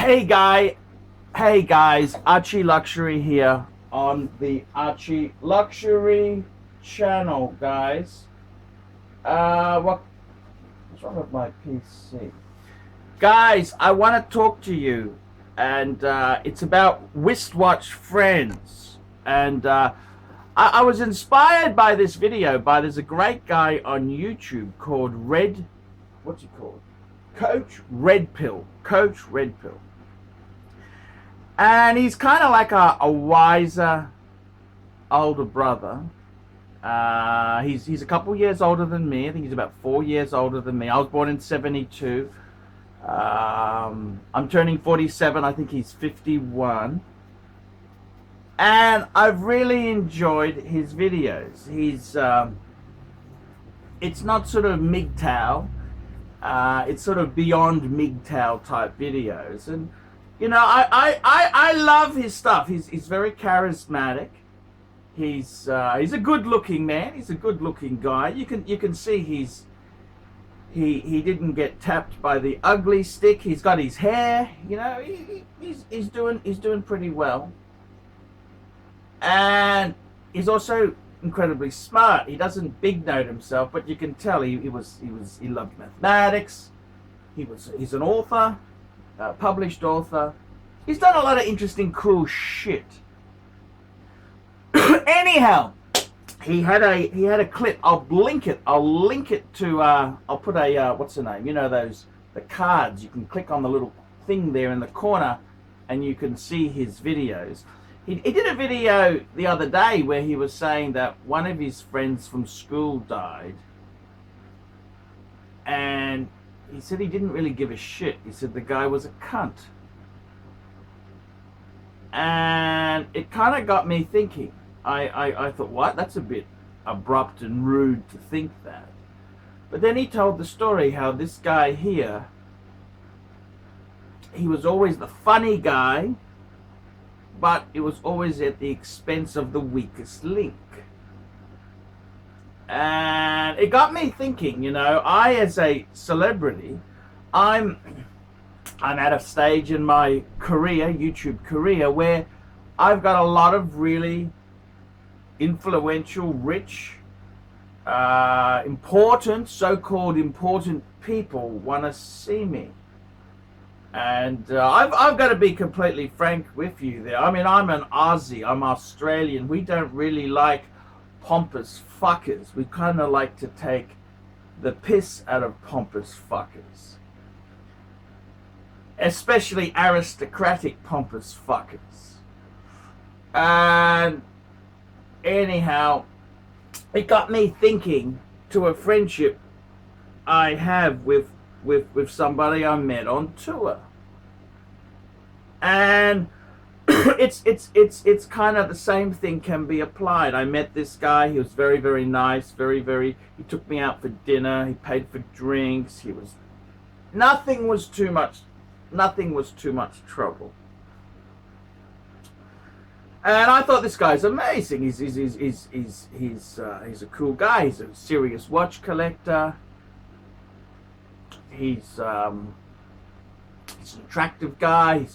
Hey guys, ArchieLuxury here on the ArchieLuxury channel, guys. What's wrong with my PC? Guys, I want to talk to you, and it's about wristwatch friends. And I was inspired by this video. There's a great guy on YouTube called what's he called? Coach Red Pill. And he's kind of like a wiser older brother. He's a couple years older than me. I think he's about 4 years older than me. I was born in 72. I'm turning 47. I think he's 51. And I've really enjoyed his videos. It's not sort of MGTOW. It's sort of beyond MGTOW type videos. And you know, I love his stuff. He's very charismatic. He's a good looking man. He's a good looking guy. You can see he didn't get tapped by the ugly stick. He's got his hair. You know, he's doing pretty well. And he's also incredibly smart. He doesn't big note himself, but you can tell he loved mathematics. He's an author. Published author. He's done a lot of interesting, cool shit. Anyhow, he had a clip. I'll link it to. I'll put a what's the name? You know the cards. You can click on the little thing there in the corner, and you can see his videos. He did a video the other day where he was saying that one of his friends from school died, and he said he didn't really give a shit. He said the guy was a cunt. And it kind of got me thinking. I thought, what? That's a bit abrupt and rude to think that. But then he told the story how this guy here, he was always the funny guy, but it was always at the expense of the weakest link. And it got me thinking, you know, I as a celebrity, I'm at a stage in my career, YouTube career, where I've got a lot of really influential, rich, important, so-called important people want to see me. And I've got to be completely frank with you there. I mean, I'm an Aussie, I'm Australian. We don't really like pompous fuckers. We kind of like to take the piss out of pompous fuckers. Especially aristocratic pompous fuckers. And anyhow, it got me thinking to a friendship I have with somebody I met on tour. And it's kind of the same thing can be applied. I met this guy. He was very, very nice. He took me out for dinner. He paid for drinks. Nothing was too much trouble. And I thought this guy's amazing. He's a cool guy. He's a serious watch collector. He's an attractive guy.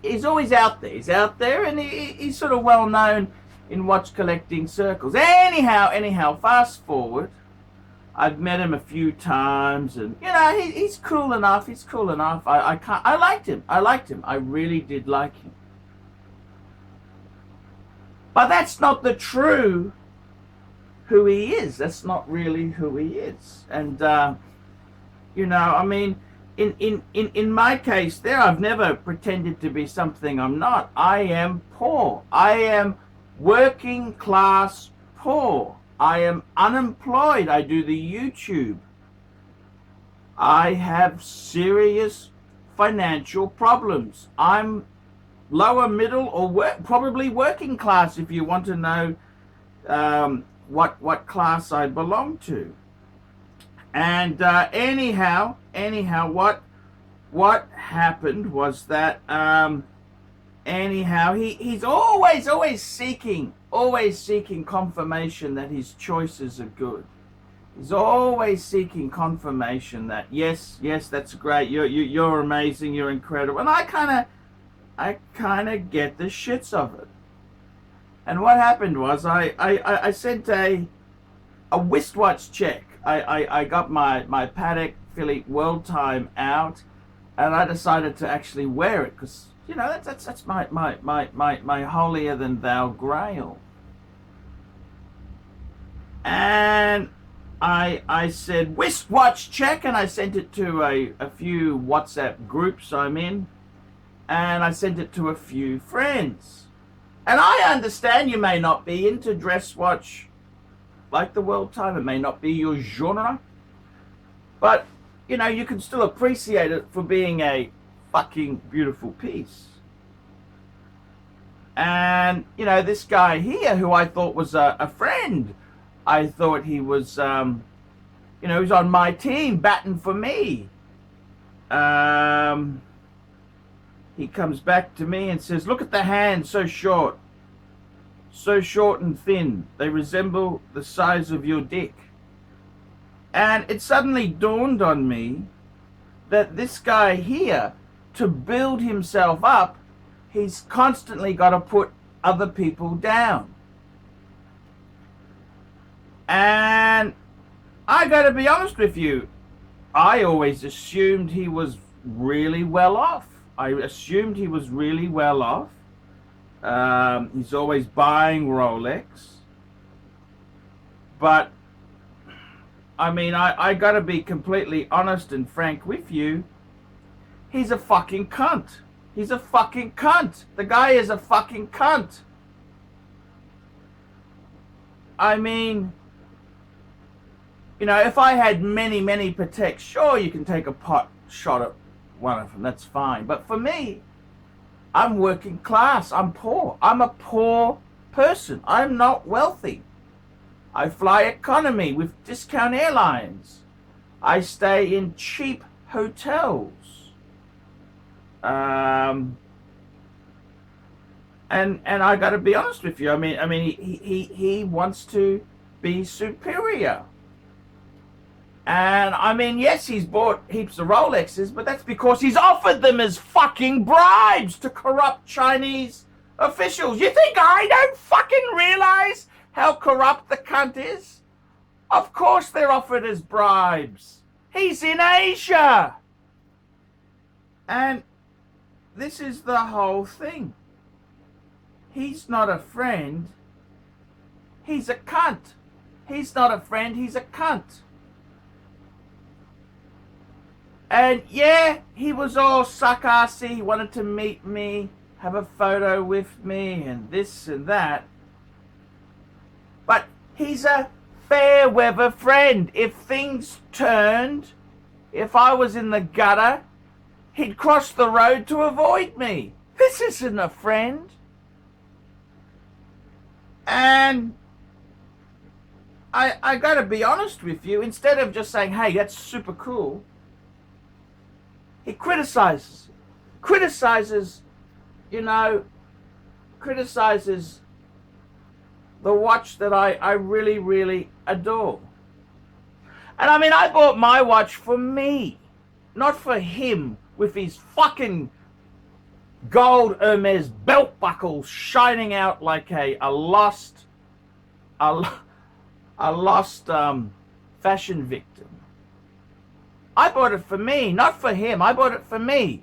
He's always out there. He's out there, and he's sort of well known in watch collecting circles. Anyhow, fast forward. I've met him a few times, and you know he's cool enough. I liked him. I really did like him. But that's not the true who he is. That's not really who he is. And you know, I mean, in my case there, I've never pretended to be something I'm not. I am poor. I am working class poor. I am unemployed. I do the YouTube. I have serious financial problems. I'm lower middle or probably working class, if you want to know what class I belong to. And anyhow, what happened was that anyhow he's always seeking confirmation that his choices are good. He's always seeking confirmation that yes, that's great. You're amazing. You're incredible. And I kind of get the shits of it. And what happened was I sent a wristwatch check. I got my Patek Philippe World Time out, and I decided to actually wear it because that's my holier than thou grail. And I said wristwatch check, and I sent it to a few WhatsApp groups I'm in, and I sent it to a few friends. And I understand you may not be into dress watch like the World Time. It may not be your genre. But, you can still appreciate it for being a fucking beautiful piece. And, this guy here who I thought was a friend, I thought he was, he was on my team, batting for me. He comes back to me and says, look at the hands, so short and thin. They resemble the size of your dick. And it suddenly dawned on me that this guy here, to build himself up, he's constantly got to put other people down. And I got to be honest with you, I always assumed he was really well off. He's always buying Rolex. But, I gotta be completely honest and frank with you. He's a fucking cunt. The guy is a fucking cunt. If I had many Pateks, sure, you can take a pot shot at one of them, that's fine. But for me, I'm working class, I'm poor. I'm a poor person. I'm not wealthy. I fly economy with discount airlines. I stay in cheap hotels. And I got to be honest with you. He wants to be superior. And yes, he's bought heaps of Rolexes, but that's because he's offered them as fucking bribes to corrupt Chinese officials. You think I don't fucking realize how corrupt the cunt is? Of course they're offered as bribes. He's in Asia. And this is the whole thing. He's not a friend. He's a cunt. He's not a friend, he's a cunt. And yeah, he was all suck-assy. He wanted to meet me, have a photo with me, and this and that. But he's a fair weather friend. If things turned, if I was in the gutter, he'd cross the road to avoid me. This isn't a friend. And I gotta be honest with you, instead of just saying, hey, that's super cool, he criticizes the watch that I really, really adore. And I bought my watch for me, not for him with his fucking gold Hermes belt buckle shining out like a lost fashion victim. I bought it for me, not for him. I bought it for me.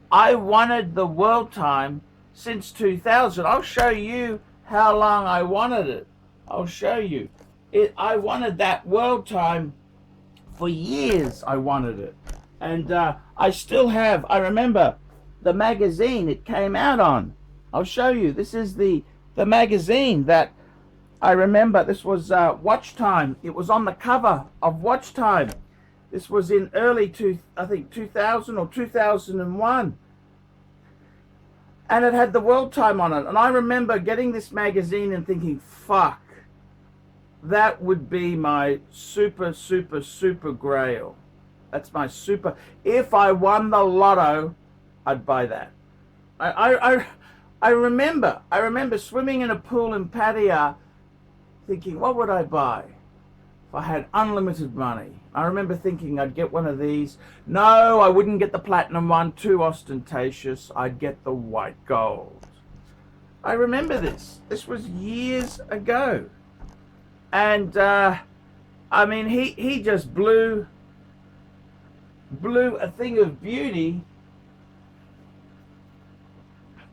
I wanted the World Time since 2000. I'll show you how long I wanted it. I'll show you. I wanted that World Time for years. I wanted it. And I still have. I remember the magazine it came out on. I'll show you. This is the magazine that I remember. This was Watch Time. It was on the cover of Watch Time. This was in early 2000 or 2001. And it had the World Time on it. And I remember getting this magazine and thinking, fuck, that would be my super, super, super grail. That's my super. If I won the lotto, I'd buy that. I remember swimming in a pool in Pattaya thinking, what would I buy? if I had unlimited money, I remember thinking I'd get one of these. No, I wouldn't get the platinum one, too ostentatious. I'd get the white gold. I remember this. This was years ago. And, I mean, he just blew a thing of beauty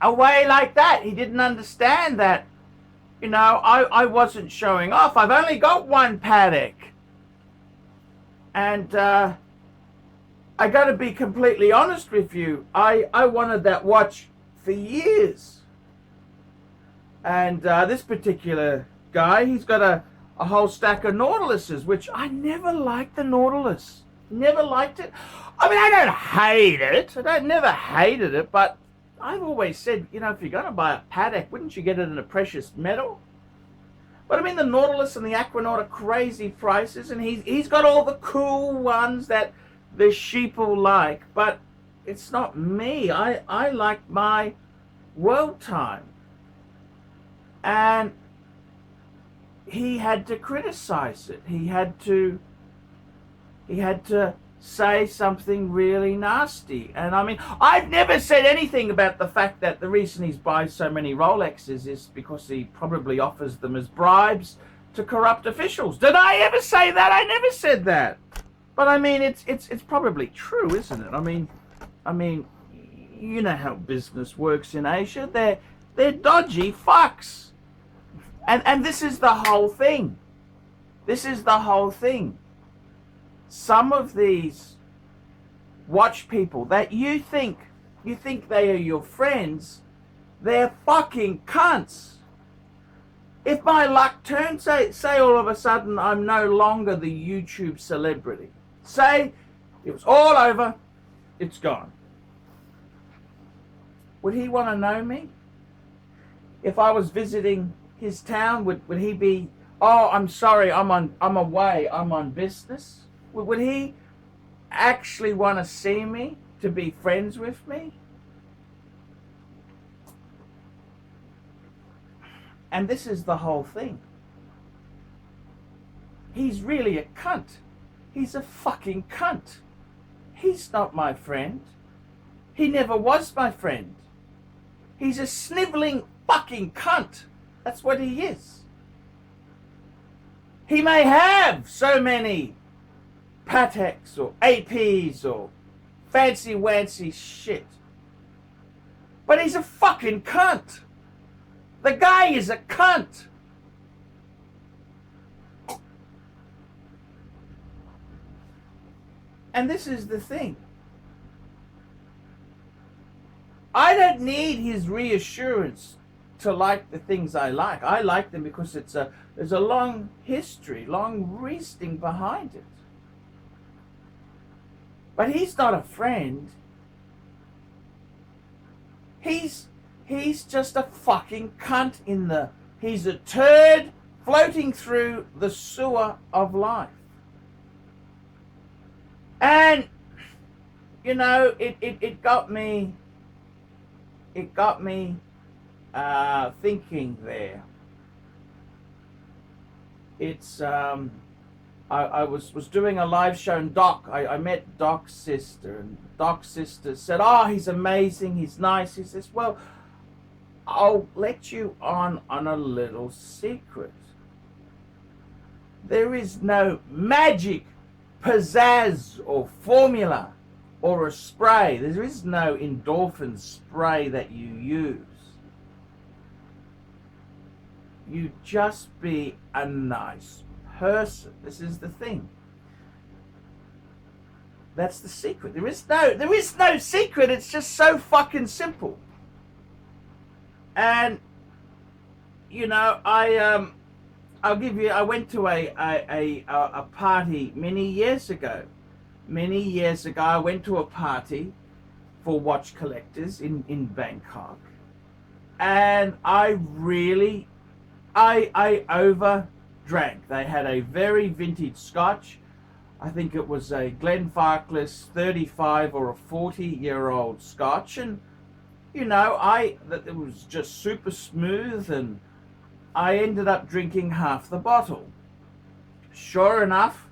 away like that. He didn't understand that, you know, I wasn't showing off. I've only got one Patek. And I got to be completely honest with you. I wanted that watch for years. And this particular guy, he's got a whole stack of Nautiluses, which I never liked the Nautilus. Never liked it. I mean, I don't hate it. Never hated it, but I've always said, you know, if you're going to buy a Patek, wouldn't you get it in a precious metal? But I mean, the Nautilus and the Aquanaut are crazy prices, and he's got all the cool ones that the sheeple like, but it's not me. I like my world time. And he had to criticize it. He had to say something really nasty. And I mean, I've never said anything about the fact that the reason he's buying so many Rolexes is because he probably offers them as bribes to corrupt officials. Did I ever say that? I never said that. But I mean, it's probably true, isn't it? I mean, you know how business works in Asia. They're dodgy fucks. And this is the whole thing. This is the whole thing. Some of these watch people that you think they are your friends, they're fucking cunts. If my luck turns, say all of a sudden I'm no longer the YouTube celebrity. Say it was all over, it's gone. Would he want to know me? If I was visiting his town, would he be, oh, I'm sorry, I'm away, I'm on business? Would he actually want to see me, to be friends with me? And this is the whole thing. He's really a cunt. He's a fucking cunt. He's not my friend. He never was my friend. He's a sniveling fucking cunt. That's what he is. He may have so many Pateks or APs or fancy-wancy shit, but he's a fucking cunt. The guy is a cunt. And this is the thing. I don't need his reassurance to like the things I like. I like them because there's a long history, long reasoning behind it. But he's not a friend. He's just a fucking cunt he's a turd floating through the sewer of life. And, you know, it got me thinking there. It's, I was doing a live show, and I met Doc's sister, and Doc's sister said, oh, he's amazing, he's nice. He says, well, I'll let you on a little secret. There is no magic pizzazz or formula or a spray. There is no endorphin spray that you use. You just be a nice person. This is the thing. That's the secret. There is no secret. It's just so fucking simple. And you know, I'll give you. I went to a party many years ago. Many years ago, I went to a party for watch collectors in Bangkok, and I over drank. They had a very vintage scotch. I think it was a Glenfarclas 35 or a 40-year-old scotch, and you know, it was just super smooth, and I ended up drinking half the bottle. sure enough,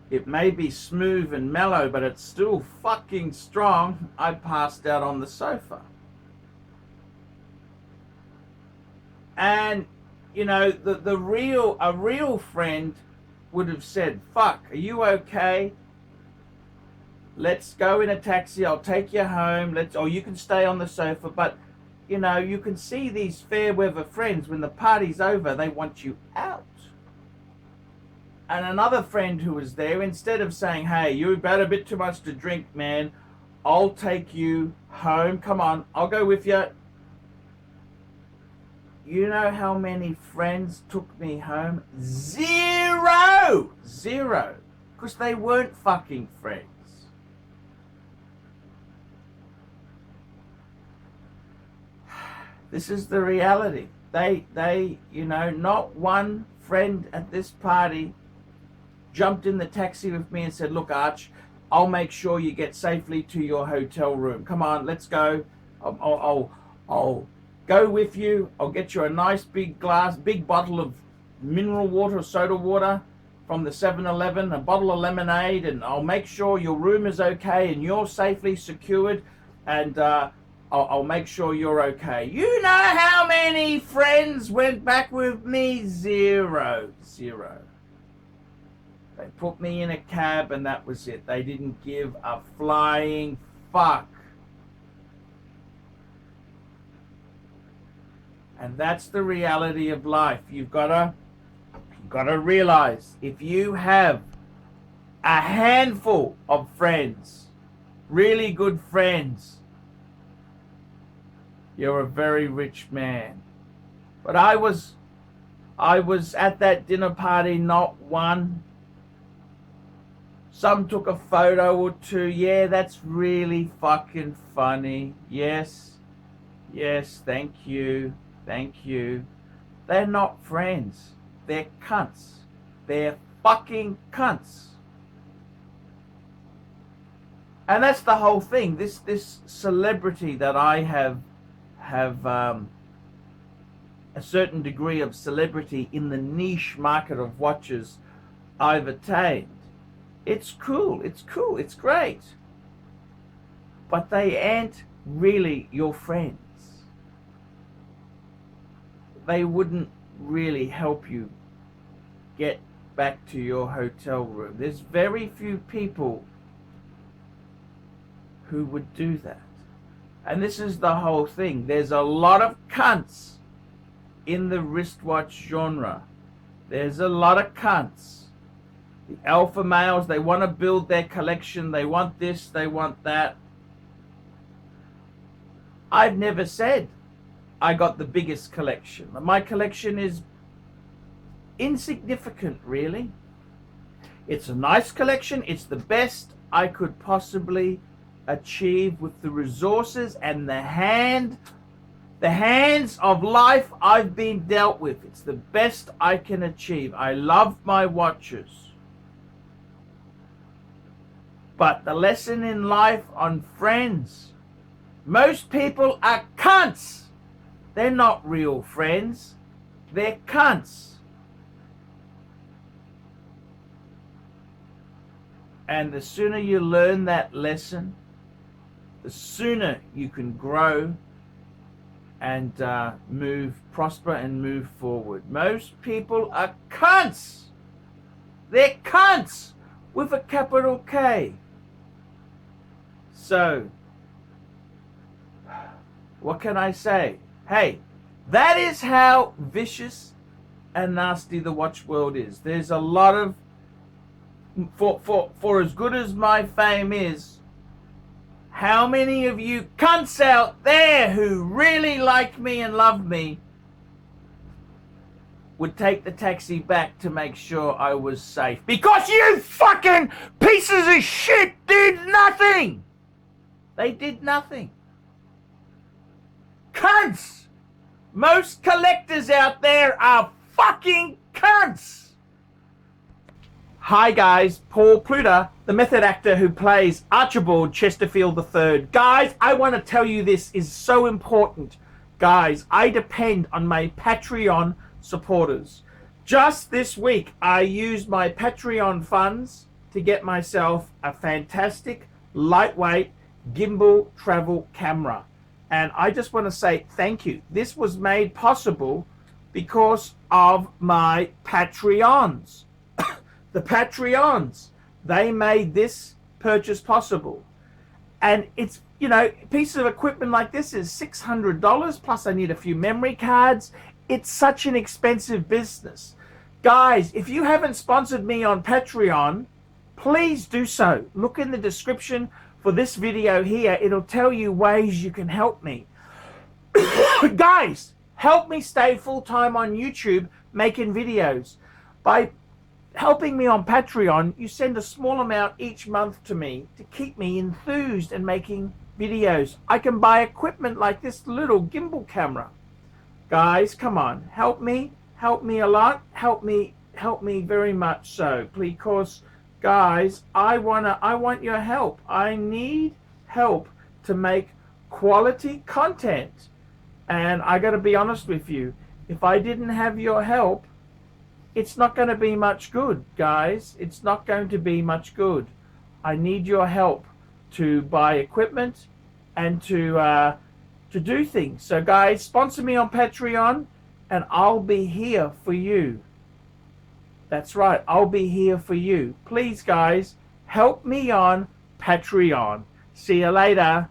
it may be smooth and mellow, but it's still fucking strong. I passed out on the sofa. And, you know, a real friend would have said, fuck, are you okay? Let's go in a taxi, I'll take you home, or you can stay on the sofa. But, you know, you can see these fair weather friends, when the party's over, they want you out. And another friend who was there, instead of saying, hey, you've had a bit too much to drink, man, I'll take you home, come on, I'll go with you. You know how many friends took me home? Zero! Zero. Because they weren't fucking friends. This is the reality. They, you know, not one friend at this party jumped in the taxi with me and said, look, Arch, I'll make sure you get safely to your hotel room. Come on, let's go. I'll go with you. I'll get you a nice big bottle of mineral water or soda water from the 7-Eleven, a bottle of lemonade, and I'll make sure your room is okay and you're safely secured, and I'll make sure you're okay. You know how many friends went back with me? Zero. They put me in a cab and that was it. They didn't give a flying fuck. And that's the reality of life. You've got to realize, if you have a handful of friends, really good friends, you're a very rich man. But I was at that dinner party, not one. Some took a photo or two. Yeah, that's really fucking funny. Yes, thank you. They're not friends. They're cunts. They're fucking cunts. And that's the whole thing. This celebrity that I have a certain degree of celebrity in the niche market of watches I've attained. It's cool, it's great. But they ain't really your friends. They wouldn't really help you get back to your hotel room. There's very few people who would do that. And this is the whole thing. There's a lot of cunts in the wristwatch genre. There's a lot of cunts. The alpha males, they want to build their collection. They want this, they want that. I've never said I got the biggest collection. My collection is insignificant, really. It's a nice collection. It's the best I could possibly achieve with the resources and the hands of life I've been dealt with. It's the best I can achieve. I love my watches. But the lesson in life on friends, most people are cunts. They're not real friends. They're cunts. And the sooner you learn that lesson, the sooner you can grow and prosper and move forward. Most people are cunts. They're cunts with a capital K. So, what can I say? Hey, that is how vicious and nasty the watch world is. There's a lot of, for as good as my fame is, how many of you cunts out there who really like me and love me would take the taxi back to make sure I was safe? Because you fucking pieces of shit did nothing! They did nothing. Cunts! Most collectors out there are fucking cunts! Hi guys, Paul Pluta, the method actor who plays Archibald Chesterfield III. Guys, I want to tell you, this is so important. Guys, I depend on my Patreon supporters. Just this week, I used my Patreon funds to get myself a fantastic, lightweight gimbal travel camera. And I just want to say thank you. This was made possible because of my Patreons. The Patreons, they made this purchase possible. And it's, you know, a piece of equipment like this is $600, plus I need a few memory cards. It's such an expensive business. Guys, if you haven't sponsored me on Patreon, please do so. Look in the description for this video here. It'll tell you ways you can help me. Guys, help me stay full-time on YouTube making videos. By helping me on Patreon, you send a small amount each month to me to keep me enthused and making videos. I can buy equipment like this little gimbal camera. Guys, come on, help me a lot, help me very much so, because guys, I want your help. I need help to make quality content. And I got to be honest with you, if I didn't have your help, it's not going to be much good, guys. It's not going to be much good. I need your help to buy equipment and to do things. So guys, sponsor me on Patreon and I'll be here for you. That's right, I'll be here for you. Please guys, help me on Patreon. See you later.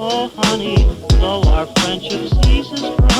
Oh honey, though our friendship ceases.